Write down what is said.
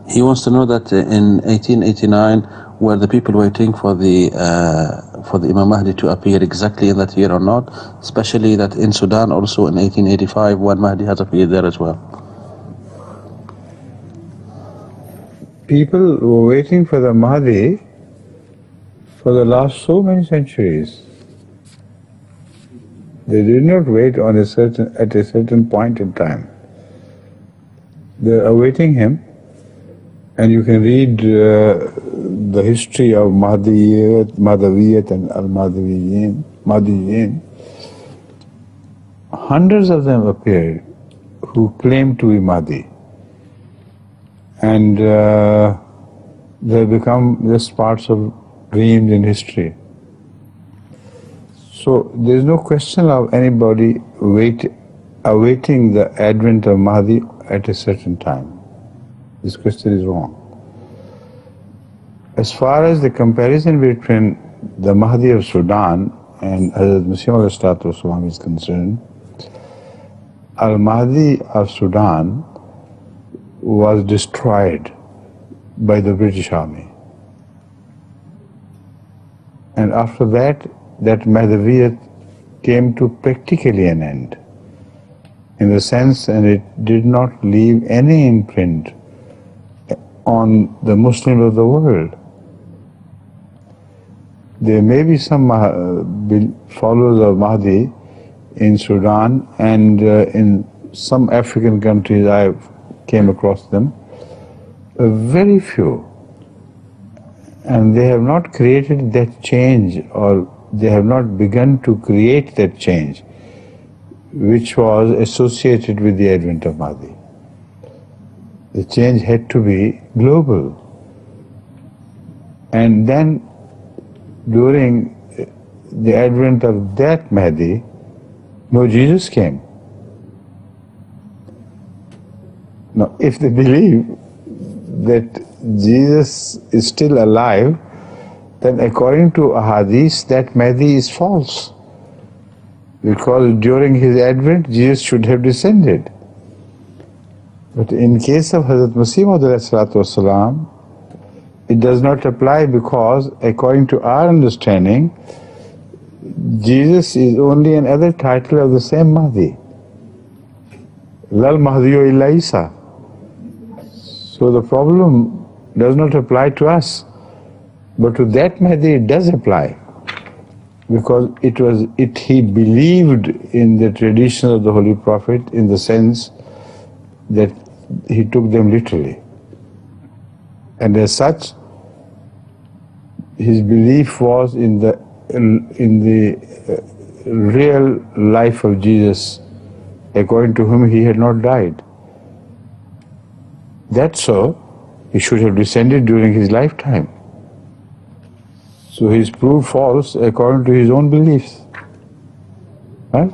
He wants to know that in 1889, were the people waiting for the Imam Mahdi to appear exactly in that year or not? Especially that in Sudan also in 1885, one Mahdi has appeared there as well. People were waiting for the Mahdi for the last so many centuries. They did not wait at a certain point in time. They are awaiting him, and you can read the history of Mahdaviyyat and Al-Mahdiyin. Hundreds of them appeared who claimed to be Mahdi. And they become just parts of dreams in history. So there is no question of anybody awaiting the advent of Mahdi at a certain time. This question is wrong. As far as the comparison between the Mahdi of Sudan and Hazrat Masih is concerned, Al-Mahdi of Sudan was destroyed by the British Army. And after that, that Mahdaviyyat came to practically an end, in the sense, and it did not leave any imprint on the Muslims of the world. There may be some followers of Mahdi in Sudan and in some African countries. I came across them, very few, and they have not created that change, or they have not begun to create that change which was associated with the advent of Mahdi. The change had to be global. And then during the advent of that Mahdi, no Jesus came. Now, if they believe that Jesus is still alive, then according to Hadith, that Mehdi is false. Because during his advent, Jesus should have descended. But in case of Hazrat Masih Maud, it does not apply, because according to our understanding, Jesus is only another title of the same Mahdi. Lal Mahdiyo illa Isa. So the problem does not apply to us, but to that Mahdi it does apply, because he believed in the tradition of the Holy Prophet, in the sense that he took them literally, and as such his belief was in the real life of Jesus, according to whom he had not died. That's so, he should have descended during his lifetime. So he is proved false according to his own beliefs. Right?